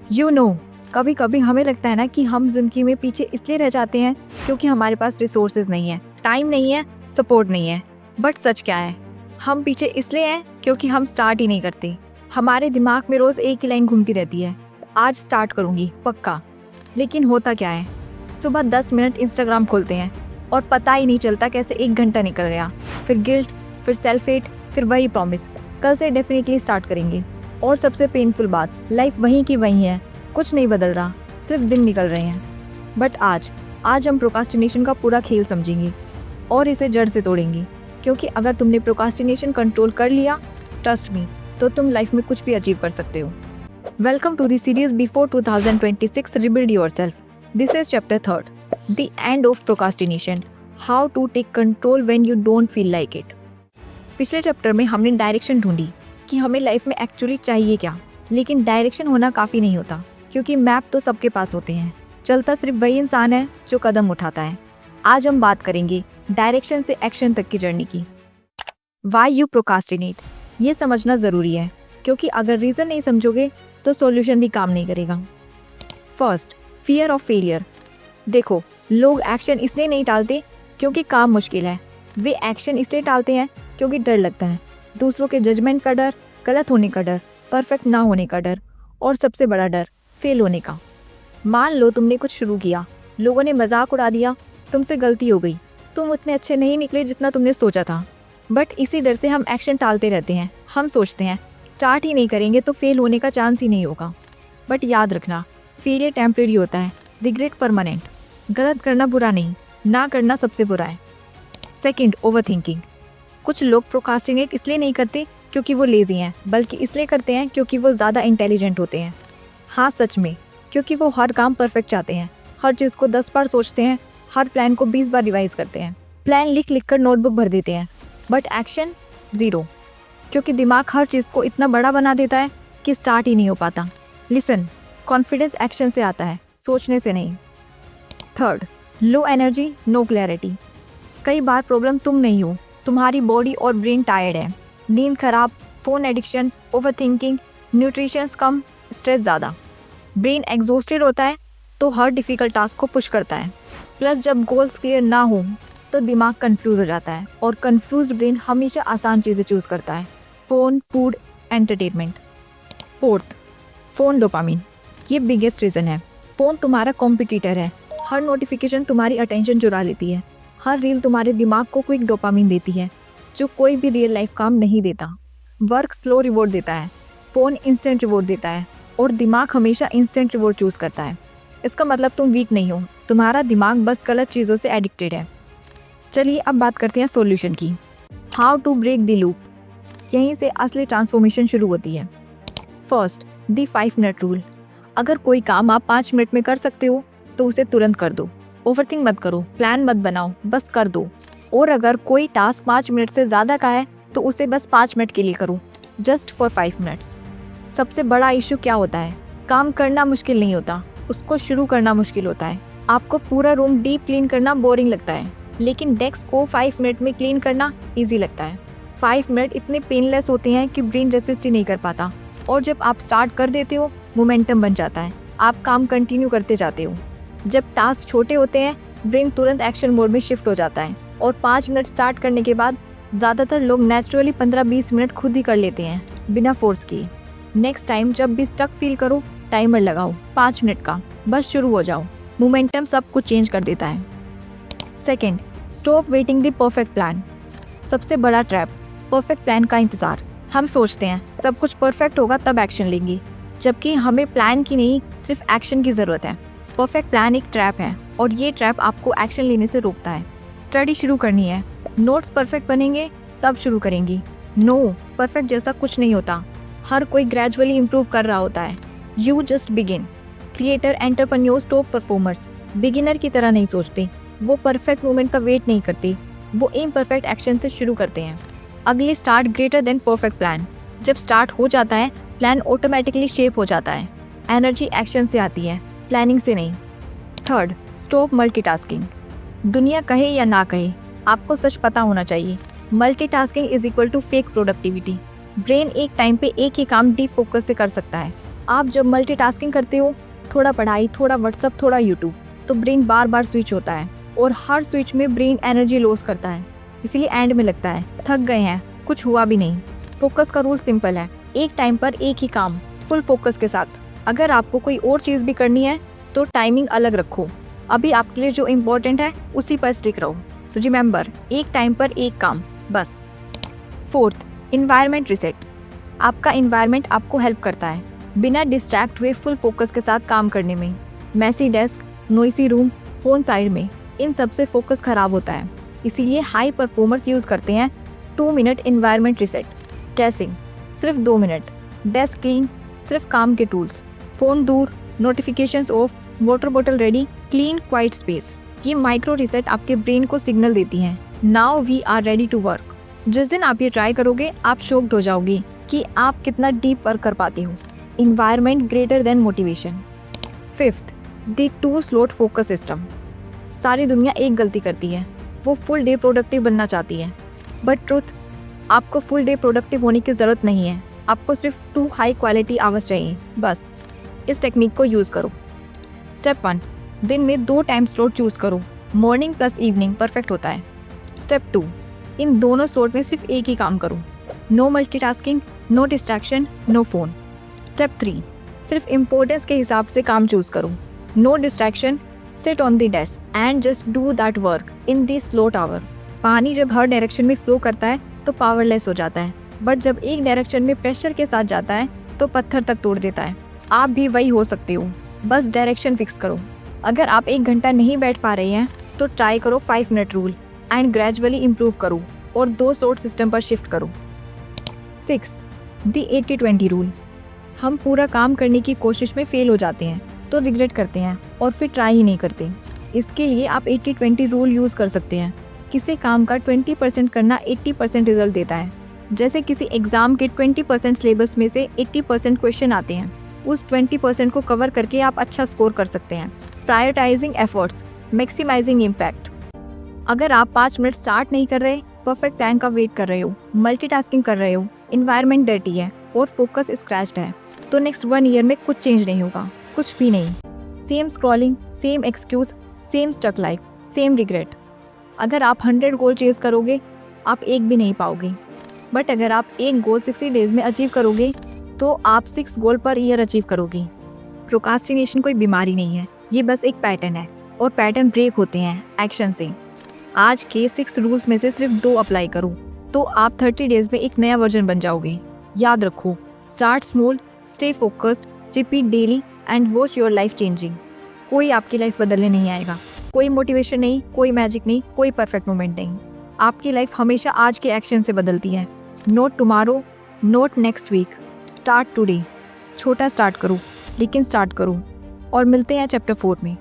कभी कभी हमें लगता है ना कि हम जिंदगी में पीछे इसलिए रह जाते हैं क्योंकि हमारे पास रिसोर्सेज नहीं है, टाइम नहीं है, सपोर्ट नहीं है। बट सच क्या है? हम पीछे इसलिए हैं क्योंकि हम स्टार्ट ही नहीं करते। हमारे दिमाग में रोज एक ही लाइन घूमती रहती है, आज स्टार्ट करूंगी पक्का। लेकिन होता क्या है, सुबह 10 मिनट इंस्टाग्राम खोलते हैं और पता ही नहीं चलता कैसे 1 घंटा निकल गया। फिर गिल्ट, फिर सेल्फ हेट, फिर वही प्रॉमिस, कल से डेफिनेटली स्टार्ट करेंगे। और सबसे पेनफुल बात, लाइफ वहीं की वहीं है, कुछ नहीं बदल रहा, सिर्फ दिन निकल रहे हैं। बट आज हम प्रोक्रास्टिनेशन का पूरा खेल समझेंगे और इसे जड़ से तोड़ेंगे। क्योंकि अगर तुमने प्रोक्रास्टिनेशन कंट्रोल कर लिया, ट्रस्ट मी, तो तुम लाइफ में कुछ भी अचीव कर सकते हो। Welcome to the series before 2026 rebuild yourself. This is chapter 3, the end of procrastination, how to take control when you don't feel like it. पिछले चैप्टर में हमने डायरेक्शन ढूंढी कि हमें लाइफ में एक्चुअली चाहिए क्या। लेकिन डायरेक्शन होना काफ़ी नहीं होता, क्योंकि मैप तो सबके पास होते हैं, चलता सिर्फ वही इंसान है जो कदम उठाता है। आज हम बात करेंगे डायरेक्शन से एक्शन तक की जर्नी की। वाई यू प्रोक्रास्टिनेट, ये समझना ज़रूरी है, क्योंकि अगर रीज़न नहीं समझोगे तो सॉल्यूशन भी काम नहीं करेगा। First, fear of failure. देखो, लोग एक्शन इसलिए नहीं टालते क्योंकि काम मुश्किल है, वे एक्शन इसलिए टालते हैं क्योंकि डर लगता है। दूसरों के जजमेंट का डर, गलत होने का डर, परफेक्ट ना होने का डर, और सबसे बड़ा डर फेल होने का। मान लो तुमने कुछ शुरू किया, लोगों ने मजाक उड़ा दिया, तुमसे गलती हो गई, तुम उतने अच्छे नहीं निकले जितना तुमने सोचा था। बट इसी डर से हम एक्शन टालते रहते हैं। हम सोचते हैं स्टार्ट ही नहीं करेंगे तो फेल होने का चांस ही नहीं होगा। बट याद रखना, फेलियर टेम्परेरी होता है, रिग्रेट परमानेंट। गलत करना बुरा नहीं, ना करना सबसे बुरा है। Second, over thinking. कुछ लोग प्रोक्रास्टिनेट इसलिए नहीं करते क्योंकि वो लेजी हैं, बल्कि इसलिए करते हैं क्योंकि वो ज़्यादा इंटेलिजेंट होते हैं। हाँ सच में, क्योंकि वो हर काम परफेक्ट चाहते हैं, हर चीज़ को 10 बार सोचते हैं, हर प्लान को 20 बार रिवाइज करते हैं, प्लान लिख लिख कर नोटबुक भर देते हैं। बट एक्शन ज़ीरो, क्योंकि दिमाग हर चीज़ को इतना बड़ा बना देता है कि स्टार्ट ही नहीं हो पाता। लिसन, कॉन्फिडेंस एक्शन से आता है, सोचने से नहीं। Third, low energy, no clarity. कई बार प्रॉब्लम तुम नहीं हो, तुम्हारी बॉडी और ब्रेन टायर्ड है। नींद खराब, phone addiction, over thinking, nutritions कम, स्ट्रेस ज़्यादा। ब्रेन एग्जॉस्टेड होता है तो हर डिफ़िकल्ट टास्क को पुश करता है। प्लस जब गोल्स क्लियर ना हो तो दिमाग कंफ्यूज हो जाता है, और कंफ्यूज्ड ब्रेन हमेशा आसान चीज़ें चूज़ करता है, phone, food, entertainment. Fourth, phone dopamine. ये बिगेस्ट रीज़न है। फ़ोन तुम्हारा कॉम्पिटिटर है। हर नोटिफिकेशन तुम्हारी अटेंशन चुरा लेती है, हर रील तुम्हारे दिमाग को क्विक डोपामिन देती है, जो कोई भी रियल लाइफ काम नहीं देता। वर्क स्लो रिवॉर्ड देता है, फ़ोन इंस्टेंट रिवॉर्ड देता है, और दिमाग हमेशा इंस्टेंट रिवॉर्ड चूज़ करता है। इसका मतलब तुम वीक नहीं हो, तुम्हारा दिमाग बस गलत चीज़ों से एडिक्टेड है। चलिए अब बात करते हैं सॉल्यूशन की। How to break the loop. यहीं से असली ट्रांसफॉर्मेशन शुरू होती है। First, the 5 minute rule. अगर कोई काम आप 5 मिनट में कर सकते हो तो उसे तुरंत कर दो। ओवरथिंक मत करो, प्लान मत बनाओ, बस कर दो। और अगर कोई टास्क 5 मिनट से ज़्यादा का है तो उसे बस 5 मिनट के लिए करो, जस्ट फॉर 5 मिनट्स। सबसे बड़ा इशू क्या होता है? काम करना मुश्किल नहीं होता, उसको शुरू करना मुश्किल होता है। आपको पूरा रूम डीप क्लीन करना बोरिंग लगता है, लेकिन डेस्क को 5 मिनट में क्लीन करना ईजी लगता है। 5 मिनट इतने पेनलेस होते हैं कि ब्रेन रेसिस्ट ही नहीं कर पाता। और जब आप स्टार्ट कर देते हो, मोमेंटम बन जाता है, आप काम कंटिन्यू करते जाते हो। जब टास्क छोटे होते हैं, ब्रेन तुरंत एक्शन मोड में शिफ्ट हो जाता है, और 5 मिनट स्टार्ट करने के बाद ज़्यादातर लोग नेचुरली 15-20 मिनट खुद ही कर लेते हैं, बिना फोर्स किए। नेक्स्ट टाइम जब भी स्टक फील करो, टाइमर लगाओ 5 मिनट का, बस शुरू हो जाओ। मोमेंटम सब कुछ चेंज कर देता है। Second, stop waiting the perfect plan. सबसे बड़ा ट्रैप, परफेक्ट प्लान का इंतज़ार। हम सोचते हैं सब कुछ परफेक्ट होगा तब एक्शन लेंगे, जबकि हमें प्लान की नहीं, सिर्फ एक्शन की ज़रूरत है। परफेक्ट प्लान एक ट्रैप है, और ये ट्रैप आपको एक्शन लेने से रोकता है। स्टडी शुरू करनी है, नोट्स परफेक्ट बनेंगे तब शुरू करेंगी। नो, परफेक्ट जैसा कुछ नहीं होता, हर कोई ग्रेजुअली इम्प्रूव कर रहा होता है। You just begin. Creator, entrepreneurs, top performers beginner की तरह नहीं सोचते। वो परफेक्ट मोमेंट का वेट नहीं करते, वो इम्परफेक्ट एक्शन से शुरू करते हैं। अगली start greater than perfect plan. जब स्टार्ट हो जाता है, प्लान ऑटोमेटिकली शेप हो जाता है। एनर्जी एक्शन से आती है, प्लानिंग से नहीं। Third, stop multitasking. दुनिया कहे या ना कहे, आपको सच पता होना चाहिए। Multitasking is equal to fake productivity. Brain एक टाइम पे एक ही काम डीप फोकस से कर सकता है, आप जब मल्टीटास्किंग करते हो, थोड़ा पढ़ाई, थोड़ा व्हाट्सअप, थोड़ा यूट्यूब, तो ब्रेन बार बार स्विच होता है और हर स्विच में ब्रेन एनर्जी लॉस करता है। इसीलिए एंड में लगता है थक गए हैं, कुछ हुआ भी नहीं। फोकस का रूल सिंपल है, एक टाइम पर एक ही काम, फुल फोकस के साथ। अगर आपको कोई और चीज़ भी करनी है तो टाइमिंग अलग रखो। अभी आपके लिए जो इम्पोर्टेंट है उसी पर स्टिक रहो। रिमेंबर, एक टाइम पर एक काम, बस। Fourth, environment reset. आपका इन्वायरमेंट आपको हेल्प करता है बिना डिस्ट्रैक्ट हुए फुल फोकस के साथ काम करने में। Messy desk, noisy room, phone side में, इन सब से फोकस खराब होता है। इसीलिए हाई परफॉर्मर्स यूज़ करते हैं 2 मिनट इन्वायरमेंट रिसेट। कैसे? सिर्फ 2 मिनट। डेस्क क्लीन, सिर्फ काम के टूल्स, फ़ोन दूर, नोटिफिकेशंस ऑफ, वाटर बोतल रेडी, क्लीन क्वाइट स्पेस। ये माइक्रो रिसेट आपके ब्रेन को सिग्नल देती हैं, now we are ready to work. जिस दिन आप ये ट्राई करोगे आप शॉक्ड हो जाओगे कि आप कितना डीप वर्क कर पाते हो। Environment greater than motivation. Fifth, the 2 slot focus system. सारी दुनिया एक गलती करती है, वो फुल डे प्रोडक्टिव बनना चाहती है। बट ट्रुथ, आपको फुल डे प्रोडक्टिव होने की ज़रूरत नहीं है, आपको सिर्फ 2 हाई क्वालिटी आवर्स चाहिए, बस। इस टेक्निक को यूज़ करो। स्टेप 1, दिन में 2 टाइम स्लॉट चूज़ करो, मॉर्निंग प्लस इवनिंग परफेक्ट होता है। स्टेप 2, इन दोनों स्लॉट में सिर्फ एक ही काम करो, no multitasking, no distraction, no phone. Step 3, सिर्फ इम्पोर्टेंस के हिसाब से काम चूज़ करो, no distraction, sit on the desk and just do that work in the slot hour. पानी जब हर डायरेक्शन में फ्लो करता है तो पावरलेस हो जाता है, बट जब एक डायरेक्शन में प्रेशर के साथ जाता है तो पत्थर तक तोड़ देता है। आप भी वही हो सकते हो, बस डायरेक्शन फिक्स करो। अगर आप 1 घंटा नहीं बैठ पा रहे हैं तो ट्राई करो 5 minute rule and gradually improve करो और 2 स्लॉट सिस्टम पर शिफ्ट करो। 6, द 80-20 रूल। हम पूरा काम करने की कोशिश में फेल हो जाते हैं तो रिग्रेट करते हैं और फिर ट्राई ही नहीं करते। इसके लिए आप 80-20 रूल यूज़ कर सकते हैं। किसी काम का 20% करना 80% रिजल्ट देता है। जैसे किसी एग्ज़ाम के 20% सिलेबस में से 80% क्वेश्चन आते हैं, उस 20% को कवर करके आप अच्छा स्कोर कर सकते हैं। Prioritising efforts, maximising impact. अगर आप 5 मिनट स्टार्ट नहीं कर रहे, परफेक्ट टाइम का वेट कर रहे हो, मल्टीटास्किंग कर रहे हो, इन्वायरमेंट डर्टी है और फोकस स्क्रैच्ड है, तो नेक्स्ट 1 ईयर में कुछ चेंज नहीं होगा, कुछ भी नहीं। Same scrolling, same excuse, same stuck life, same regret. अगर आप 100 गोल चेज करोगे, आप एक भी नहीं पाओगे। बट अगर आप एक गोल 60 डेज में अचीव करोगे तो आप 6 गोल पर ईयर अचीव करोगे। प्रोक्रास्टिनेशन कोई बीमारी नहीं है, ये बस एक पैटर्न है और पैटर्न ब्रेक होते हैं एक्शन से। आज के 6 रूल्स में से सिर्फ 2 अप्लाई करो तो आप 30 डेज में एक नया वर्जन बन जाओगे। याद रखो, start small, stay focused, repeat daily and watch your life changing. कोई आपकी लाइफ बदलने नहीं आएगा, कोई मोटिवेशन नहीं, कोई मैजिक नहीं, कोई परफेक्ट मोमेंट नहीं। आपकी लाइफ हमेशा आज के एक्शन से बदलती है। Not tomorrow, not next week, start today. छोटा स्टार्ट करो लेकिन स्टार्ट करो। और मिलते हैं चैप्टर 4 में।